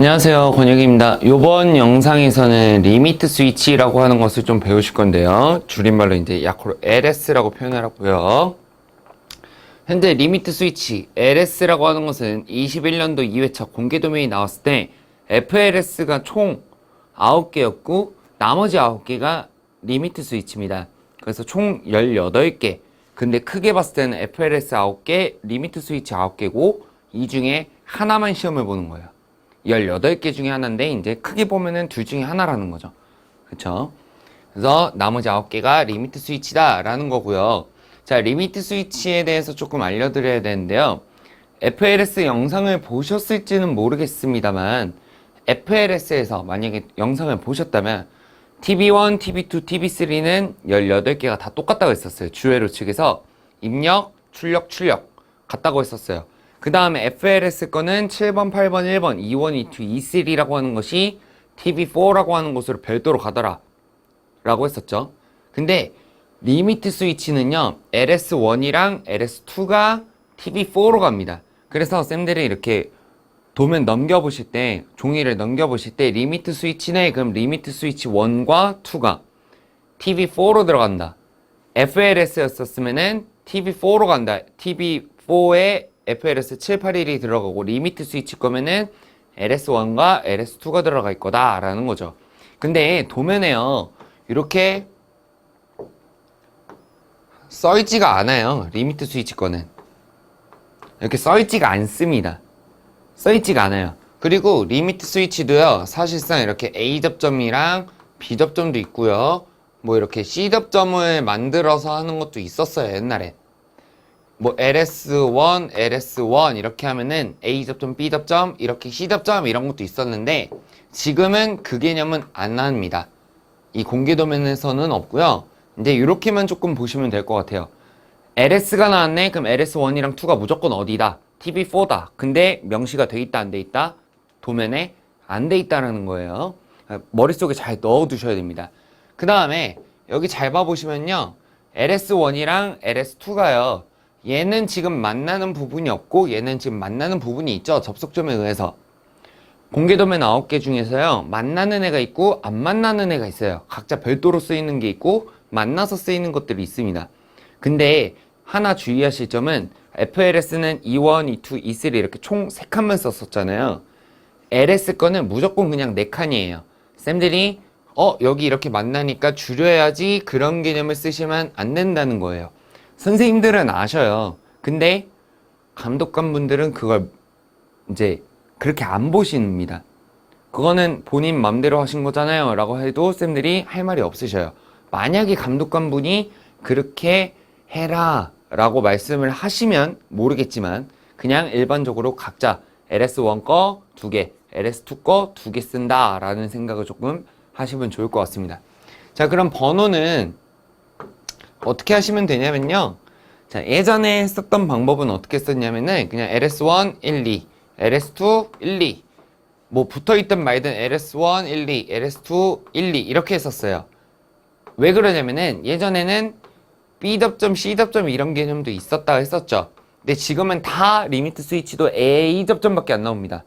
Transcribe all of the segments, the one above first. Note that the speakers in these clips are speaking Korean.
안녕하세요, 권혁입니다. 이번 영상에서는 리미트 스위치라고 하는 것을 좀 배우실 건데요. 줄임말로 이제 약호로 LS라고 표현을 하고요. 현재 리미트 스위치 LS라고 하는 것은 21년도 2회차 공개 도메인이 나왔을 때 FLS가 총 9개였고 나머지 9개가 리미트 스위치입니다. 그래서 총 18개. 근데 크게 봤을 때는 FLS 9개, 리미트 스위치 9개고 이 중에 하나만 시험을 보는 거예요. 18개 중에 하나인데 이제 크게 보면은 둘 중에 하나라는 거죠. 그쵸? 그래서 나머지 9개가 리미트 스위치다 라는 거고요. 자, 리미트 스위치에 대해서 조금 알려드려야 되는데요. FLS 영상을 보셨을지는 모르겠습니다만 FLS에서 만약에 영상을 보셨다면 TV1, TV2, TV3는 18개가 다 똑같다고 했었어요. 주회로 측에서 입력, 출력 같다고 했었어요. 그 다음에 FLS 거는 7번, 8번, 1번, 2원, 2, 2, 2,3라고 하는 것이 TV4라고 하는 곳으로 별도로 가더라 라고 했었죠. 근데 리미트 스위치는요, LS1이랑 LS2가 TV4로 갑니다. 그래서 쌤들이 이렇게 도면 넘겨보실 때, 종이를 넘겨보실 때 리미트 스위치네, 그럼 리미트 스위치 1과 2가 TV4로 들어간다. FLS였었으면은 TV4로 간다. TV4에 FLS 781이 들어가고 리미트 스위치 거면은 LS1과 LS2가 들어갈 거다 라는 거죠. 근데 도면에요, 이렇게 써있지가 않아요. 리미트 스위치 거는 이렇게 써있지가 않습니다. 써있지가 않아요. 그리고 리미트 스위치도요, 사실상 이렇게 A 접점이랑 B 접점도 있고요, 뭐 이렇게 C 접점을 만들어서 하는 것도 있었어요. 옛날에 뭐 LS1 이렇게 하면은 A 접점, B 접점, 이렇게 C 접점 이런 것도 있었는데 지금은 그 개념은 안 나옵니다. 이 공개 도면에서는 없고요. 이제 이렇게만 조금 보시면 될 것 같아요. LS가 나왔네. 그럼 LS1이랑 2가 무조건 어디다? TV4다. 근데 명시가 돼 있다, 안 돼 있다? 도면에 안 돼 있다라는 거예요. 머릿속에 잘 넣어 두셔야 됩니다. 그 다음에 여기 잘 봐보시면요, LS1이랑 LS2가요, 얘는 지금 만나는 부분이 없고 얘는 지금 만나는 부분이 있죠. 접속점에 의해서. 공개 도면 9개 중에서요, 만나는 애가 있고 안 만나는 애가 있어요. 각자 별도로 쓰이는 게 있고 만나서 쓰이는 것들이 있습니다. 근데 하나 주의하실 점은 FLS는 E1, E2, E3 이렇게 총 3칸만 썼었잖아요. LS 거는 무조건 그냥 4칸이에요. 쌤들이 여기 이렇게 만나니까 줄여야지 그런 개념을 쓰시면 안 된다는 거예요. 선생님들은 아셔요. 근데 감독관 분들은 그걸 이제 그렇게 안 보십니다. 그거는 본인 맘대로 하신 거잖아요 라고 해도 쌤들이 할 말이 없으셔요. 만약에 감독관 분이 그렇게 해라 라고 말씀을 하시면 모르겠지만 그냥 일반적으로 각자 LS1 거 2개, LS2 거 2개 쓴다 라는 생각을 조금 하시면 좋을 것 같습니다. 자, 그럼 번호는 어떻게 하시면 되냐면요, 자, 예전에 썼던 방법은 어떻게 썼냐면은 그냥 LS1, 1, 2, LS2, 1, 2 뭐 붙어있든 말든 LS1, 1, 2, LS2, 1, 2 이렇게 했었어요. 왜 그러냐면은 예전에는 B 접점, C 접점 이런 개념도 있었다 했었죠. 근데 지금은 다 리미트 스위치도 A 접점밖에 안 나옵니다.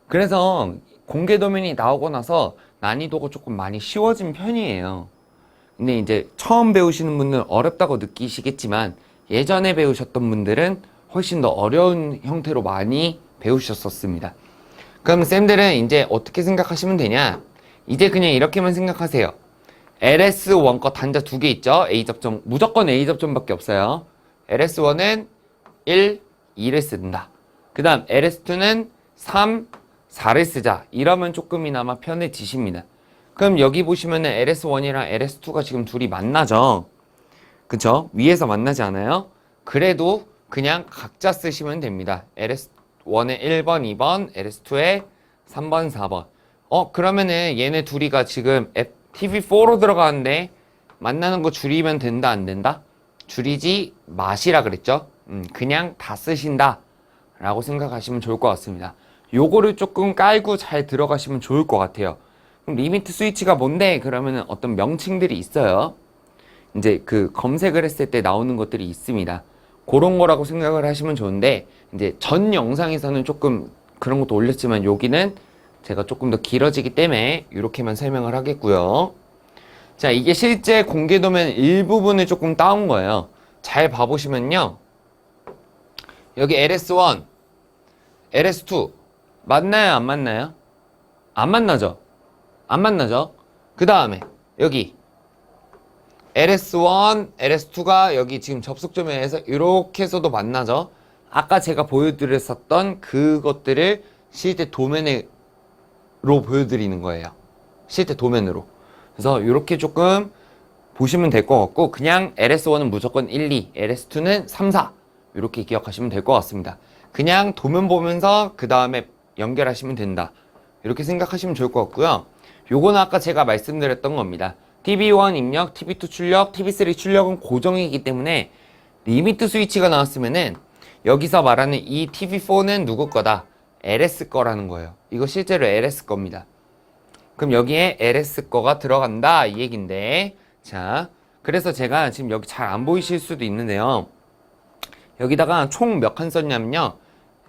그래서 공개 도면이 나오고 나서 난이도가 조금 많이 쉬워진 편이에요. 근데 이제 처음 배우시는 분들은 어렵다고 느끼시겠지만 예전에 배우셨던 분들은 훨씬 더 어려운 형태로 많이 배우셨었습니다. 그럼 쌤들은 이제 어떻게 생각하시면 되냐? 이제 그냥 이렇게만 생각하세요. LS1 거 단자 2개 있죠? A 접점, 무조건 A 접점밖에 없어요. LS1은 1, 2를 쓴다. 그 다음 LS2는 3, 4를 쓰자. 이러면 조금이나마 편해지십니다. 그럼 여기 보시면은 LS1이랑 LS2가 지금 둘이 만나죠? 그쵸? 위에서 만나지 않아요? 그래도 그냥 각자 쓰시면 됩니다. LS1에 1번, 2번, LS2에 3번, 4번. 그러면은 얘네 둘이가 지금 TV4로 들어가는데 만나는 거 줄이면 된다, 안 된다? 줄이지 마시라 그랬죠? 그냥 다 쓰신다 라고 생각하시면 좋을 것 같습니다. 요거를 조금 깔고 잘 들어가시면 좋을 것 같아요. 그럼 리미트 스위치가 뭔데? 그러면은 어떤 명칭들이 있어요. 이제 그 검색을 했을 때 나오는 것들이 있습니다. 그런 거라고 생각을 하시면 좋은데, 이제 전 영상에서는 조금 그런 것도 올렸지만 여기는 제가 조금 더 길어지기 때문에 이렇게만 설명을 하겠고요. 자, 이게 실제 공개 도면 일부분을 조금 따온 거예요. 잘 봐보시면요. 여기 LS1, LS2 맞나요? 안 맞나요? 안 만나죠? 안 만나죠? 그 다음에 여기 LS1, LS2가 여기 지금 접속점에서 이렇게 해서도 만나죠? 아까 제가 보여드렸었던 그것들을 실제 도면으로 보여드리는 거예요. 실제 도면으로. 그래서 이렇게 조금 보시면 될 것 같고, 그냥 LS1은 무조건 1, 2, LS2는 3, 4 이렇게 기억하시면 될 것 같습니다. 그냥 도면 보면서 그 다음에 연결하시면 된다, 이렇게 생각하시면 좋을 것 같고요. 요거는 아까 제가 말씀드렸던 겁니다. TV1 입력, TV2 출력, TV3 출력은 고정이기 때문에 리미트 스위치가 나왔으면은 여기서 말하는 이 TV4는 누구 거다? LS 거라는 거예요. 이거 실제로 LS 겁니다. 그럼 여기에 LS 거가 들어간다 이 얘긴데, 자, 그래서 제가 지금 여기 잘 안 보이실 수도 있는데요. 여기다가 총 몇 칸 썼냐면요.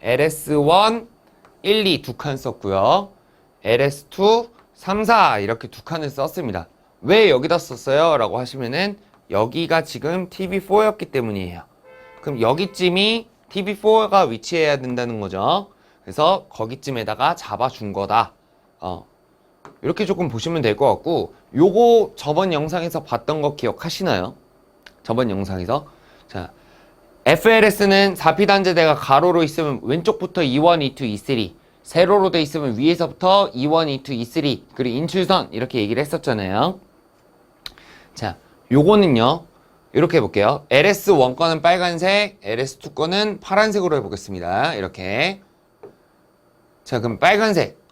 LS1, 1, 2 두 칸 썼고요. LS2, 3, 4 이렇게 두 칸을 썼습니다. 왜 여기다 썼어요? 라고 하시면은 여기가 지금 TV4였기 때문이에요. 그럼 여기쯤이 TV4가 위치해야 된다는 거죠. 그래서 거기쯤에다가 잡아준 거다. 이렇게 조금 보시면 될 것 같고, 요거 저번 영상에서 봤던 거 기억하시나요? 저번 영상에서. 자, FLS는 4P 단자대가 가로로 있으면 왼쪽부터 E1, E2, E3, 세로로 돼 있으면 위에서부터 E1, E2, E3, 그리고 인출선 이렇게 얘기를 했었잖아요. 자, 요거는요, 이렇게 해볼게요. LS1 거는 빨간색, LS2 거는 파란색으로 해보겠습니다. 이렇게. 자, 그럼 빨간색.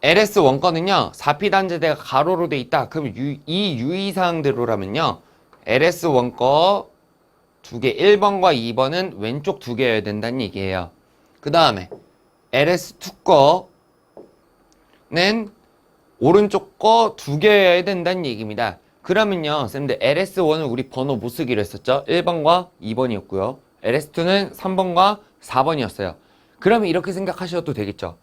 LS1 거는요, 4P 단자대가 가로로 돼 있다. 그럼 이 유의사항대로라면요, LS1 거 두 개, 1번과 2번은 왼쪽 두 개여야 된다는 얘기예요. 그 다음에 LS2 거는 오른쪽 거 두 개여야 된다는 얘기입니다. 그러면요, 쌤들 LS1은 우리 번호 못 쓰기로 했었죠? 1번과 2번이었고요. LS2는 3번과 4번이었어요. 그러면 이렇게 생각하셔도 되겠죠?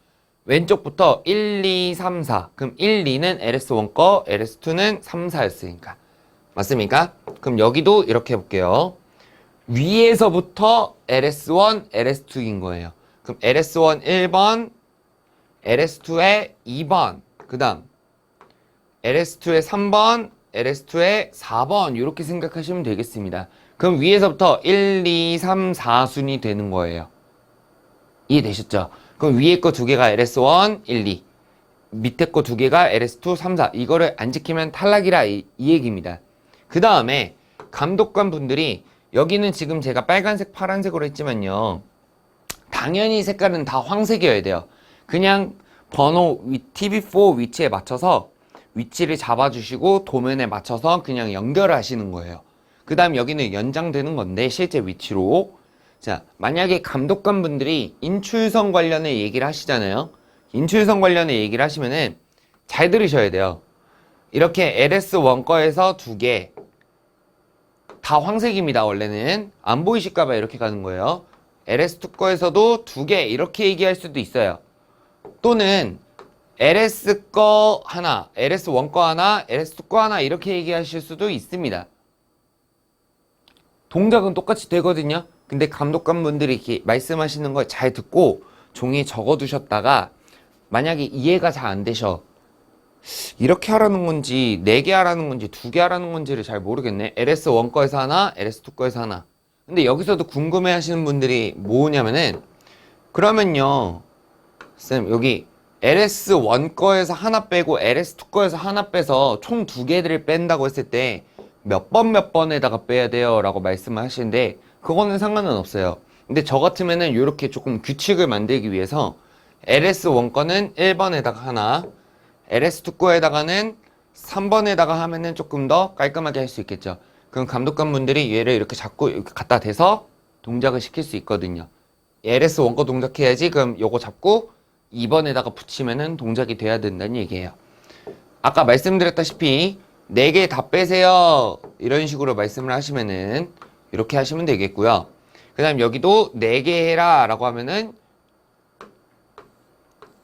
왼쪽부터 1, 2, 3, 4. 그럼 1, 2는 LS1 거, LS2는 3, 4였으니까. 맞습니까? 그럼 여기도 이렇게 해볼게요. 위에서부터 LS1, LS2인 거예요. 그럼 LS1 1번, LS2에 2번, 그 다음 LS2에 3번, LS2에 4번 이렇게 생각하시면 되겠습니다. 그럼 위에서부터 1, 2, 3, 4순이 되는 거예요. 이해되셨죠? 그럼 위에 거 두 개가 LS1, 1, 2, 밑에 거 두 개가 LS2, 3, 4 이거를 안 지키면 탈락이라 이 얘기입니다. 그 다음에 감독관 분들이 여기는 지금 제가 빨간색, 파란색으로 했지만요, 당연히 색깔은 다 황색이어야 돼요. 그냥 번호 TV4 위치에 맞춰서 위치를 잡아주시고 도면에 맞춰서 그냥 연결을 하시는 거예요. 그 다음 여기는 연장되는 건데 실제 위치로. 자, 만약에 감독관 분들이 인출선 관련의 얘기를 하시잖아요. 인출선 관련의 얘기를 하시면은 잘 들으셔야 돼요. 이렇게 LS1 거에서 두 개 다 황색입니다. 원래는 안 보이실까봐 이렇게 가는 거예요. LS2 거에서도 두 개 이렇게 얘기할 수도 있어요. 또는 LS 거 하나, LS1 거 하나, LS2 거 하나 이렇게 얘기하실 수도 있습니다. 동작은 똑같이 되거든요. 근데 감독관분들이 이렇게 말씀하시는 걸 잘 듣고 종이에 적어두셨다가 만약에 이해가 잘 안 되셔, 이렇게 하라는 건지 4개 하라는 건지 2개 하라는 건지를 잘 모르겠네. LS1 거에서 하나, LS2 거에서 하나. 근데 여기서도 궁금해 하시는 분들이 뭐냐면은, 그러면요 쌤 여기 LS1 거에서 하나 빼고 LS2 거에서 하나 빼서 총 2개들을 뺀다고 했을 때 몇 번에다가 빼야 돼요? 라고 말씀을 하시는데 그거는 상관은 없어요. 근데 저 같으면은 이렇게 조금 규칙을 만들기 위해서 LS1 거는 1번에다가 하나, LS2 거에다가는 3번에다가 하면은 조금 더 깔끔하게 할 수 있겠죠. 그럼 감독관 분들이 얘를 이렇게 잡고 이렇게 갖다 대서 동작을 시킬 수 있거든요. LS1 거 동작해야지. 그럼 요거 잡고 2번에다가 붙이면은 동작이 돼야 된다는 얘기예요. 아까 말씀드렸다시피 4개 다 빼세요 이런 식으로 말씀을 하시면은 이렇게 하시면 되겠고요. 그 다음 여기도 4개 해라 라고 하면은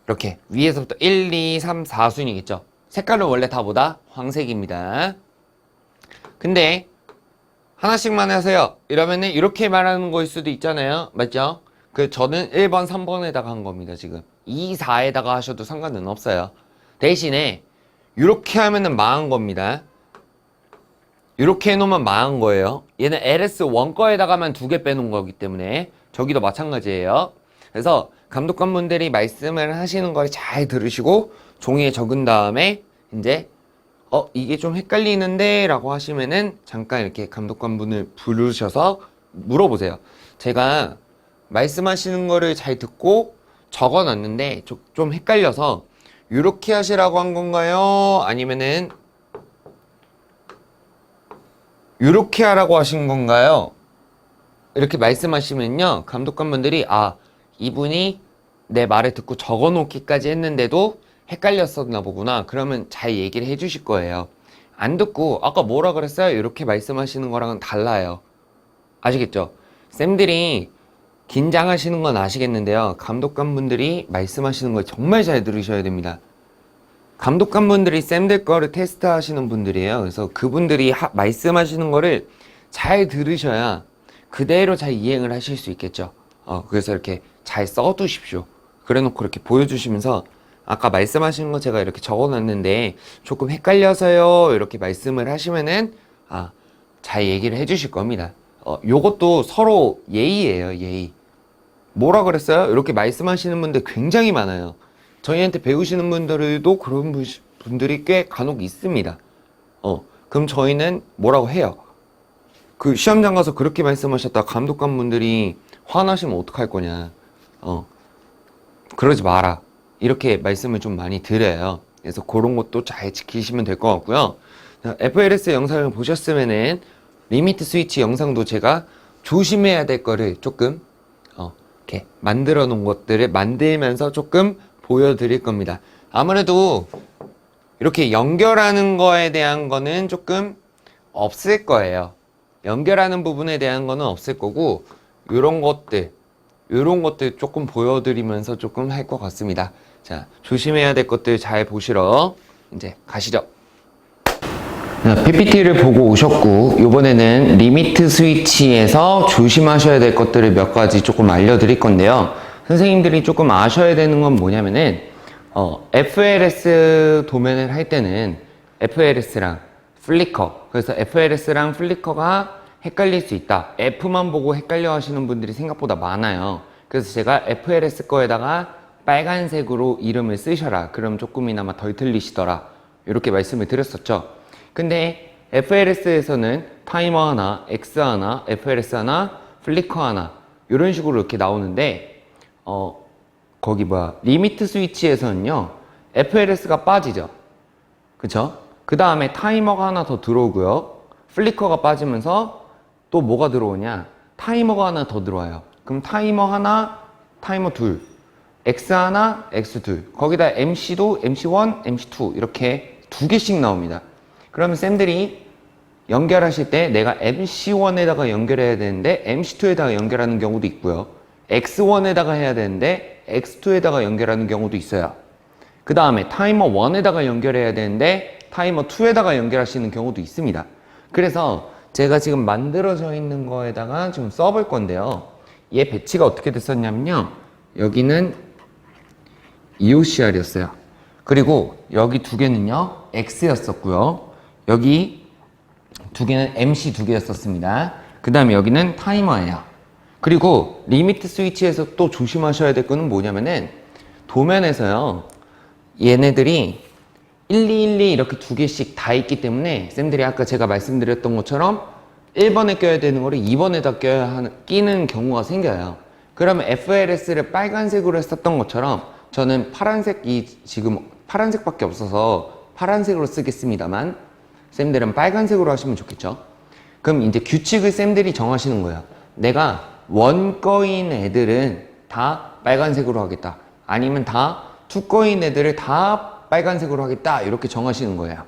이렇게 위에서부터 1, 2, 3, 4순이겠죠. 색깔은 원래 다 뭐다? 황색입니다. 근데 하나씩만 하세요 이러면은 이렇게 말하는 거일 수도 있잖아요. 맞죠? 저는 1번, 3번에다가 한 겁니다. 지금 2, 4에다가 하셔도 상관은 없어요. 대신에 이렇게 하면은 망한 겁니다. 이렇게 해놓으면 망한 거예요. 얘는 LS1 거에다가만 2개 빼놓은 거기 때문에 저기도 마찬가지예요. 그래서 감독관분들이 말씀을 하시는 걸 잘 들으시고 종이에 적은 다음에 이제 이게 좀 헷갈리는데 라고 하시면은 잠깐 이렇게 감독관분을 부르셔서 물어보세요. 제가 말씀하시는 거를 잘 듣고 적어 놨는데 좀 헷갈려서 이렇게 하시라고 한 건가요? 아니면은 이렇게 하라고 하신 건가요? 이렇게 말씀하시면요, 감독관분들이 이분이 내 말을 듣고 적어 놓기까지 했는데도 헷갈렸었나 보구나. 그러면 잘 얘기를 해주실 거예요. 안 듣고 아까 뭐라 그랬어요? 이렇게 말씀하시는 거랑은 달라요. 아시겠죠? 쌤들이 긴장하시는 건 아시겠는데요, 감독관분들이 말씀하시는 걸 정말 잘 들으셔야 됩니다. 감독관분들이 쌤들 거를 테스트 하시는 분들이에요. 그래서 그분들이 말씀하시는 거를 잘 들으셔야 그대로 잘 이행을 하실 수 있겠죠. 그래서 이렇게 잘 써두십시오. 그래 놓고 이렇게 보여주시면서 아까 말씀하신 거 제가 이렇게 적어 놨는데 조금 헷갈려서요, 이렇게 말씀을 하시면은 잘 얘기를 해 주실 겁니다. 요것도 서로 예의예요, 예의. 뭐라 그랬어요? 이렇게 말씀하시는 분들 굉장히 많아요. 저희한테 배우시는 분들도 그런 분들이 꽤 간혹 있습니다. 그럼 저희는 뭐라고 해요? 그 시험장 가서 그렇게 말씀하셨다 감독관 분들이 화나시면 어떡할 거냐. 그러지 마라. 이렇게 말씀을 좀 많이 드려요. 그래서 그런 것도 잘 지키시면 될 것 같고요. FLS 영상을 보셨으면은 리미트 스위치 영상도 제가 조심해야 될 거를 조금 이렇게 만들어 놓은 것들을 만들면서 조금 보여드릴 겁니다. 아무래도 이렇게 연결하는 거에 대한 거는 조금 없을 거예요. 연결하는 부분에 대한 거는 없을 거고, 요런 것들 조금 보여드리면서 조금 할 것 같습니다. 자, 조심해야 될 것들 잘 보시러 이제 가시죠. PPT를 보고 오셨고, 이번에는 리미트 스위치에서 조심하셔야 될 것들을 몇 가지 조금 알려드릴 건데요. 선생님들이 조금 아셔야 되는 건 뭐냐면은 FLS 도면을 할 때는 FLS랑 플리커, 그래서 FLS랑 플리커가 헷갈릴 수 있다. F만 보고 헷갈려 하시는 분들이 생각보다 많아요. 그래서 제가 FLS 거에다가 빨간색으로 이름을 쓰셔라. 그럼 조금이나마 덜 틀리시더라. 이렇게 말씀을 드렸었죠. 근데 FLS에서는 타이머 하나, X 하나, FLS 하나, 플리커 하나 이런 식으로 이렇게 나오는데 리미트 스위치에서는요, FLS가 빠지죠. 그쵸? 그 다음에 타이머가 하나 더 들어오고요. 플리커가 빠지면서 또 뭐가 들어오냐? 타이머가 하나 더 들어와요. 그럼 타이머 하나, 타이머 둘, X 하나, X 둘. 거기다 MC도 MC1, MC2 이렇게 2개씩 나옵니다. 그러면 쌤들이 연결하실 때 내가 MC1에다가 연결해야 되는데 MC2에다가 연결하는 경우도 있고요. X1에다가 해야 되는데 X2에다가 연결하는 경우도 있어요. 그 다음에 타이머 1에다가 연결해야 되는데 타이머 2에다가 연결하시는 경우도 있습니다. 그래서 제가 지금 만들어져 있는 거에다가 좀 써볼 건데요. 얘 배치가 어떻게 됐었냐면요, 여기는 EOCR이었어요. 그리고 여기 두 개는요 X였었고요. 여기 두 개는 MC 두 개였었습니다. 그 다음에 여기는 타이머예요. 그리고 리미트 스위치에서 또 조심하셔야 될 거는 뭐냐면은 도면에서요, 얘네들이 1212 이렇게 두 개씩 다 있기 때문에 쌤들이 아까 제가 말씀드렸던 것처럼 1번에 껴야 되는 거를 2번에다 끼는 경우가 생겨요. 그러면 FLS를 빨간색으로 했었던 것처럼 저는 지금 파란색밖에 없어서 파란색으로 쓰겠습니다만 쌤들은 빨간색으로 하시면 좋겠죠. 그럼 이제 규칙을 쌤들이 정하시는 거예요. 내가 원거인 애들은 다 빨간색으로 하겠다. 아니면 다 투거인 애들을 다 빨간색으로 하겠다. 이렇게 정하시는 거예요.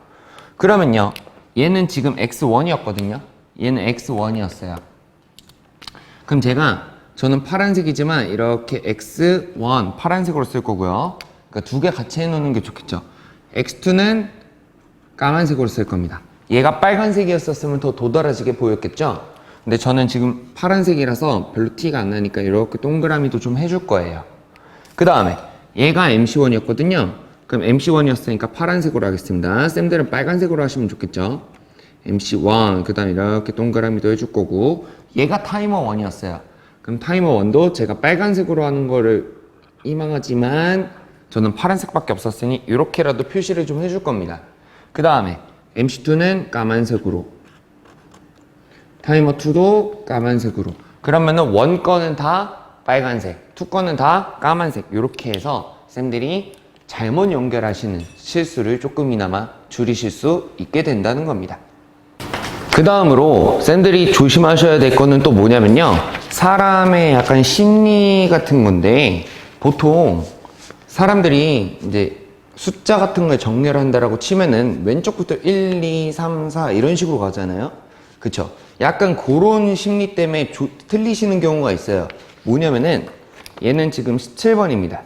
그러면요, 얘는 지금 X1이었거든요. 얘는 X1이었어요. 그럼 저는 파란색이지만 이렇게 X1 파란색으로 쓸 거고요. 그러니까 두 개 같이 해놓는 게 좋겠죠. x2는 까만색으로 쓸 겁니다. 얘가 빨간색이었으면 더 도드라지게 보였겠죠? 근데 저는 지금 파란색이라서 별로 티가 안 나니까 이렇게 동그라미도 좀 해줄 거예요. 그 다음에 얘가 MC1이었거든요. 그럼 MC1이었으니까 파란색으로 하겠습니다. 쌤들은 빨간색으로 하시면 좋겠죠? MC1, 그 다음에 이렇게 동그라미도 해줄 거고, 얘가 타이머 1이었어요. 그럼 타이머 1도 제가 빨간색으로 하는 거를 희망하지만 저는 파란색밖에 없었으니 이렇게라도 표시를 좀 해줄 겁니다. 그 다음에 MC2는 까만색으로, 타이머 2도 까만색으로. 그러면은 1 거는 다 빨간색, 2 거는 다 까만색. 이렇게 해서 쌤들이 잘못 연결하시는 실수를 조금이나마 줄이실 수 있게 된다는 겁니다. 그 다음으로 쌤들이 조심하셔야 될 거는 또 뭐냐면요. 사람의 약간 심리 같은 건데, 보통 사람들이 이제 숫자 같은 걸 정리를 한다라고 치면은 왼쪽부터 1, 2, 3, 4 이런 식으로 가잖아요. 그쵸? 약간 그런 심리 때문에 틀리시는 경우가 있어요. 뭐냐면은 얘는 지금 17번입니다.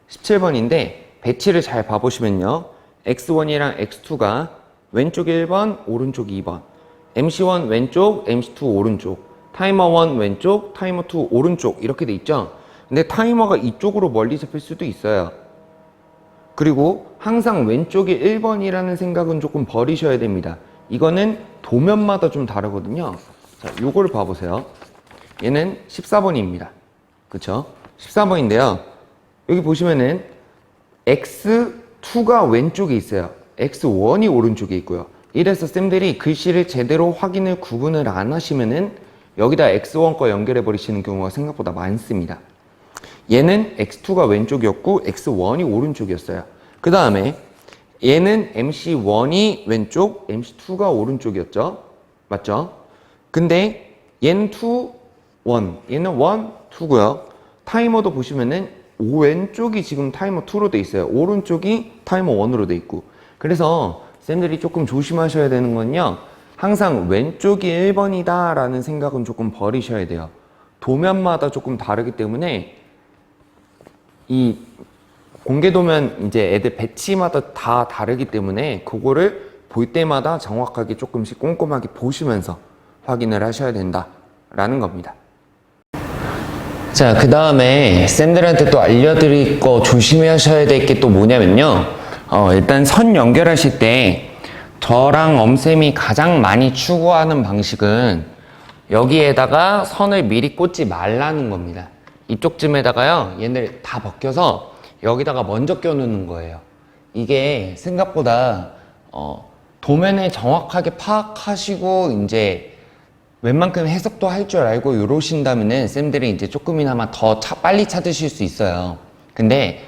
17번인데 배치를 잘 봐보시면요. X1이랑 X2가 왼쪽 1번, 오른쪽 2번. MC1 왼쪽, MC2 오른쪽. 타이머 1 왼쪽, 타이머 2 오른쪽. 이렇게 돼 있죠? 근데 타이머가 이쪽으로 멀리 잡힐 수도 있어요. 그리고 항상 왼쪽이 1번이라는 생각은 조금 버리셔야 됩니다. 이거는 도면마다 좀 다르거든요. 자, 요걸 봐보세요. 얘는 14번입니다. 그쵸? 14번인데요. 여기 보시면은 X2가 왼쪽에 있어요. X1이 오른쪽에 있고요. 이래서 쌤들이 글씨를 제대로 확인을 구분을 안 하시면은 여기다 X1 거 연결해 버리시는 경우가 생각보다 많습니다. 얘는 X2가 왼쪽이었고 X1이 오른쪽이었어요. 그 다음에 얘는 MC1이 왼쪽, MC2가 오른쪽이었죠. 맞죠? 근데 얘는 2, 1, 얘는 1, 2고요. 타이머도 보시면은 왼쪽이 지금 타이머 2로 돼 있어요. 오른쪽이 타이머 1으로 돼 있고. 그래서 쌤들이 조금 조심하셔야 되는 건요. 항상 왼쪽이 1번이다 라는 생각은 조금 버리셔야 돼요. 도면마다 조금 다르기 때문에 이 공개도면 이제 애들 배치마다 다 다르기 때문에 그거를 볼 때마다 정확하게 조금씩 꼼꼼하게 보시면서 확인을 하셔야 된다라는 겁니다. 자, 그 다음에 쌤들한테 또 알려드릴 거 조심하셔야 될 게 또 뭐냐면요. 일단 선 연결하실 때 저랑 엄쌤이 가장 많이 추구하는 방식은 여기에다가 선을 미리 꽂지 말라는 겁니다. 이쪽쯤에다가요, 얘네를 다 벗겨서 여기다가 먼저 껴놓는 거예요. 이게 생각보다 도면을 정확하게 파악하시고 이제 웬만큼 해석도 할 줄 알고 이러신다면은 쌤들이 이제 조금이나마 더 빨리 찾으실 수 있어요. 근데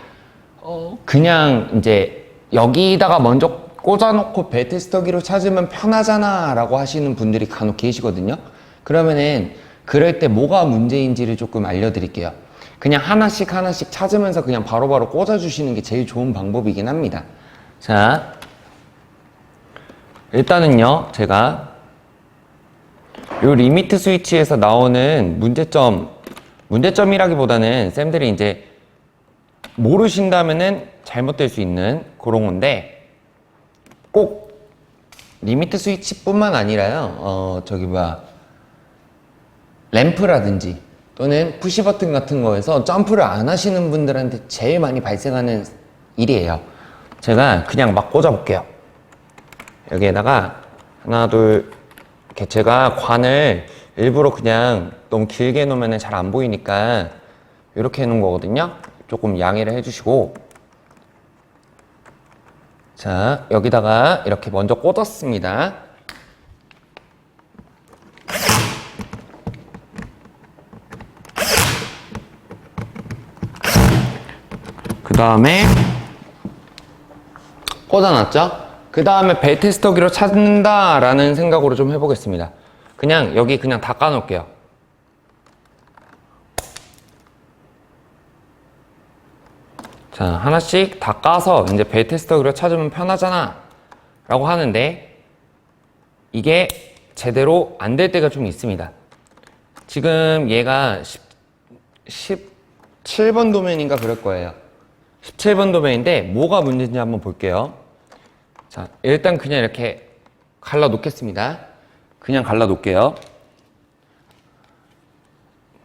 그냥 이제 여기다가 먼저 꽂아놓고 벨트 스터기로 찾으면 편하잖아 라고 하시는 분들이 간혹 계시거든요. 그러면은 그럴 때 뭐가 문제인지를 조금 알려드릴게요. 그냥 하나씩 찾으면서 그냥 바로바로 꽂아주시는 게 제일 좋은 방법이긴 합니다. 자, 일단은요, 제가 요 리미트 스위치에서 나오는 문제점이라기보다는 쌤들이 이제 모르신다면은 잘못될 수 있는 그런 건데, 꼭 리미트 스위치뿐만 아니라요, 램프라든지 또는 푸시버튼 같은 거에서 점프를 안 하시는 분들한테 제일 많이 발생하는 일이에요. 제가 그냥 막 꽂아볼게요. 여기에다가 하나, 둘, 이렇게 제가 관을 일부러 그냥 너무 길게 놓으면 잘 안 보이니까 이렇게 해놓은 거거든요. 조금 양해를 해주시고, 자, 여기다가 이렇게 먼저 꽂았습니다. 그 다음에 꽂아놨죠? 그 다음에 벨트 스터기로 찾는다 라는 생각으로 좀 해보겠습니다. 그냥 여기 그냥 다 까놓을게요. 자, 하나씩 다 까서 이제 벨트 스터기로 찾으면 편하잖아 라고 하는데, 이게 제대로 안 될 때가 좀 있습니다. 지금 얘가 17번 도면인가 그럴 거예요. 17번 도면인데 뭐가 문제인지 한번 볼게요. 자, 일단 그냥 이렇게 갈라 놓겠습니다. 그냥 갈라 놓을게요.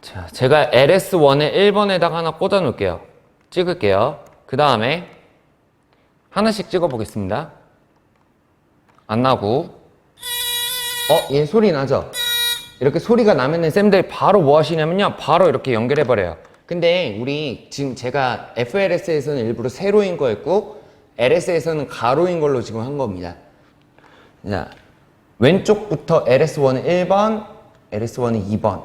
자, 제가 LS1의 1번에다가 하나 꽂아 놓을게요. 찍을게요. 그 다음에 하나씩 찍어 보겠습니다. 안 나고. 얘 소리 나죠? 이렇게 소리가 나면은 쌤들이 바로 뭐 하시냐면요. 바로 이렇게 연결해 버려요. 근데 우리 지금 제가 FLS에서는 일부러 세로인 거였고 LS에서는 가로인 걸로 지금 한 겁니다. 자, 왼쪽부터 LS1의 1번, LS1의 2번,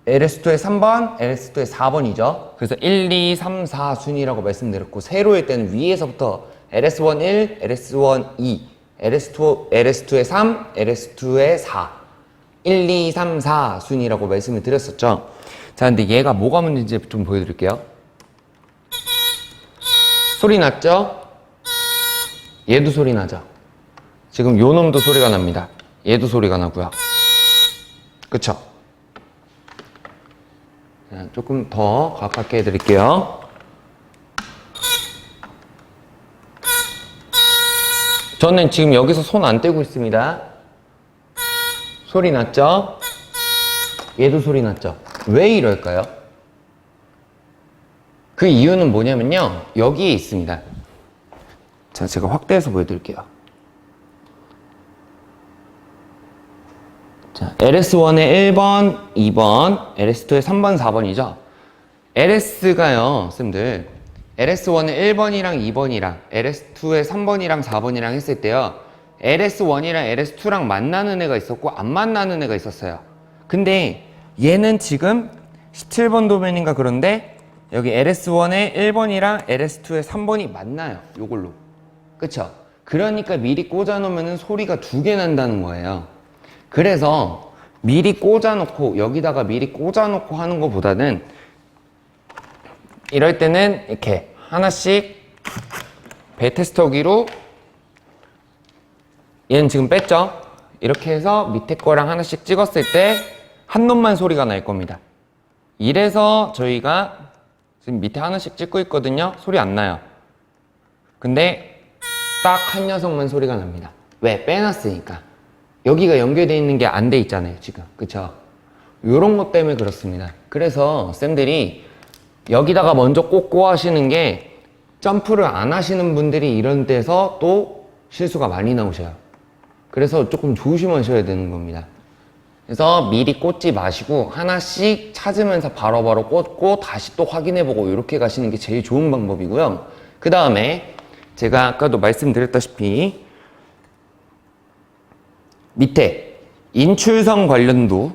LS2의 3번, LS2의 4번이죠. 그래서 1, 2, 3, 4 순위라고 말씀드렸고 세로일 때는 위에서부터 LS1 1, LS1 2, LS2의 3, LS2의 4 1, 2, 3, 4 순위라고 말씀을 드렸었죠. 자, 근데 얘가 뭐가 문제인지 좀 보여드릴게요. 소리 났죠? 얘도 소리 나죠? 지금 요 놈도 소리가 납니다. 얘도 소리가 나고요. 그쵸? 자, 조금 더 가깝게 해드릴게요. 저는 지금 여기서 손 안 떼고 있습니다. 소리 났죠? 얘도 소리 났죠? 왜 이럴까요? 그 이유는 뭐냐면요. 여기에 있습니다. 자, 제가 확대해서 보여드릴게요. 자, LS1의 1번, 2번, LS2의 3번, 4번이죠. LS가요, 쌤들. LS1의 1번이랑 2번이랑 LS2의 3번이랑 4번이랑 했을 때요. LS1이랑 LS2랑 만나는 애가 있었고 안 만나는 애가 있었어요. 근데 얘는 지금 17번 도면인가 그런데 여기 LS1의 1번이랑 LS2의 3번이 만나요. 요걸로. 그쵸? 그러니까 미리 꽂아놓으면 소리가 두 개 난다는 거예요. 그래서 미리 꽂아놓고 여기다가 미리 꽂아놓고 하는 것보다는 이럴 때는 이렇게 하나씩 베테스터기로 얘는 지금 뺐죠? 이렇게 해서 밑에 거랑 하나씩 찍었을 때 한 놈만 소리가 날 겁니다. 이래서 저희가 지금 밑에 하나씩 찍고 있거든요. 소리 안 나요. 근데 딱 한 녀석만 소리가 납니다. 왜? 빼놨으니까. 여기가 연결되어 있는 게 안 돼 있잖아요, 지금. 그쵸? 요런 것 때문에 그렇습니다. 그래서 쌤들이 여기다가 먼저 꽂고 하시는 게 점프를 안 하시는 분들이 이런 데서 또 실수가 많이 나오셔요. 그래서 조금 조심하셔야 되는 겁니다. 그래서 미리 꽂지 마시고 하나씩 찾으면서 바로바로 꽂고 다시 또 확인해보고 이렇게 가시는 게 제일 좋은 방법이고요. 그 다음에 제가 아까도 말씀드렸다시피 밑에 인출성 관련도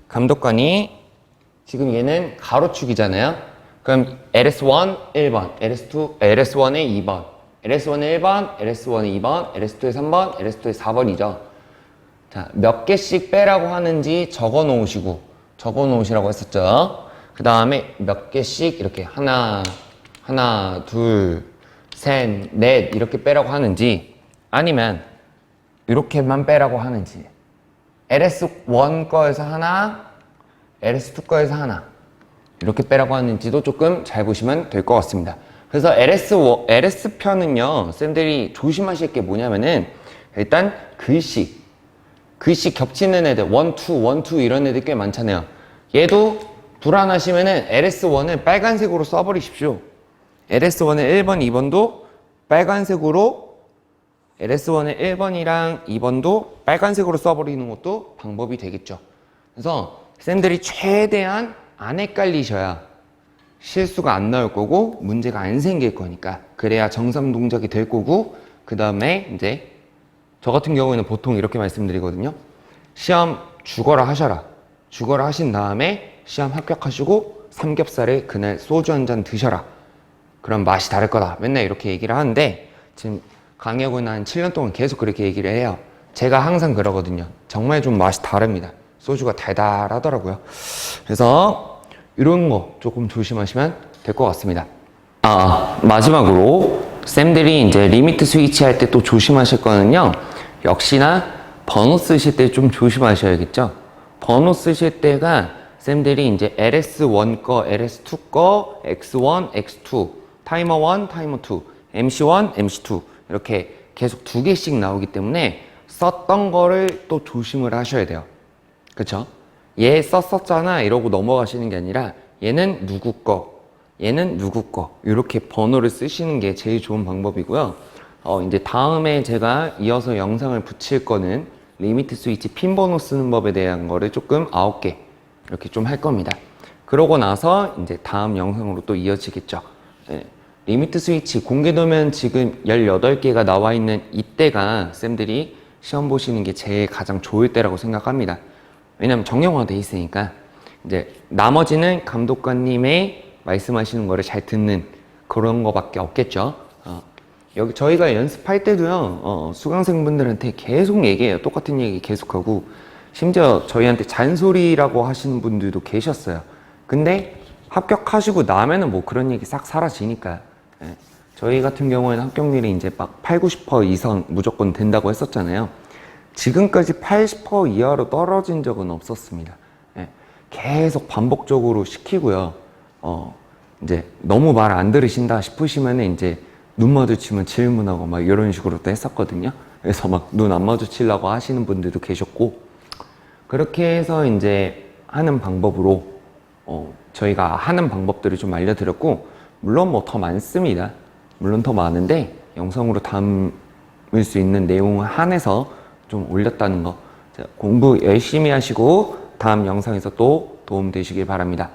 감독관이 지금 얘는 가로축이잖아요. 그럼 LS1 1번, LS1의 2번, LS1의 1번, LS1의 2번, LS2의 3번, LS2의 4번이죠. 자, 몇 개씩 빼라고 하는지 적어 놓으시라고 했었죠. 그 다음에 몇 개씩 이렇게 하나, 둘, 셋, 넷 이렇게 빼라고 하는지 아니면 이렇게만 빼라고 하는지 LS1 거에서 하나, LS2 거에서 하나 이렇게 빼라고 하는지도 조금 잘 보시면 될 것 같습니다. 그래서 LS편은요, 쌤들이 조심하실 게 뭐냐면은 일단 글씨 겹치는 애들 1, 2 이런 애들 꽤 많잖아요. 얘도 불안하시면은 LS1을 빨간색으로 써버리십시오. LS1의 1번, 2번도 빨간색으로 LS1의 1번이랑 2번도 빨간색으로 써버리는 것도 방법이 되겠죠. 그래서 쌤들이 최대한 안 헷갈리셔야 실수가 안 나올 거고 문제가 안 생길 거니까 그래야 정상 동작이 될 거고 그 다음에 이제 저 같은 경우에는 보통 이렇게 말씀드리거든요. 시험 죽어라 하셔라. 죽어라 하신 다음에 시험 합격하시고 삼겹살에 그날 소주 한 잔 드셔라. 그럼 맛이 다를 거다. 맨날 이렇게 얘기를 하는데 지금 강의하고 한 7년 동안 계속 그렇게 얘기를 해요. 제가 항상 그러거든요. 정말 좀 맛이 다릅니다. 소주가 달달하더라고요. 그래서 이런 거 조금 조심하시면 될 것 같습니다. 마지막으로 쌤들이 이제 리미트 스위치 할 때 또 조심하실 거는요. 역시나 번호 쓰실 때 좀 조심하셔야겠죠. 번호 쓰실 때가 쌤들이 이제 LS1 거, LS2 거, X1, X2, 타이머 1, 타이머 2, MC1, MC2 이렇게 계속 2개씩 나오기 때문에 썼던 거를 또 조심을 하셔야 돼요. 그쵸? 얘 썼었잖아 이러고 넘어가시는 게 아니라 얘는 누구 거, 얘는 누구 거 이렇게 번호를 쓰시는 게 제일 좋은 방법이고요. 이제 다음에 제가 이어서 영상을 붙일 거는 리미트 스위치 핀 번호 쓰는 법에 대한 거를 조금 9개 이렇게 좀 할 겁니다. 그러고 나서 이제 다음 영상으로 또 이어지겠죠. 예. 리미트 스위치 공개도면 지금 18개가 나와 있는 이때가 쌤들이 시험 보시는 게 제일 가장 좋을 때라고 생각합니다. 왜냐면 정형화 돼 있으니까 이제 나머지는 감독관님의 말씀하시는 거를 잘 듣는 그런 거밖에 없겠죠. 여기 저희가 연습할 때도요, 수강생분들한테 계속 얘기해요. 똑같은 얘기 계속하고, 심지어 저희한테 잔소리라고 하시는 분들도 계셨어요. 근데 합격하시고 나면은 뭐 그런 얘기 싹 사라지니까. 예. 저희 같은 경우에는 합격률이 이제 막 8, 90% 이상 무조건 된다고 했었잖아요. 지금까지 80% 이하로 떨어진 적은 없었습니다. 예. 계속 반복적으로 시키고요. 이제 너무 말 안 들으신다 싶으시면은 이제 눈 마주치면 질문하고 막 이런 식으로 또 했었거든요. 그래서 막 눈 안 마주치려고 하시는 분들도 계셨고, 그렇게 해서 이제 하는 방법으로 저희가 하는 방법들을 좀 알려드렸고, 물론 뭐 더 많습니다. 물론 더 많은데 영상으로 담을 수 있는 내용을 한해서 좀 올렸다는 거. 공부 열심히 하시고 다음 영상에서 또 도움 되시길 바랍니다.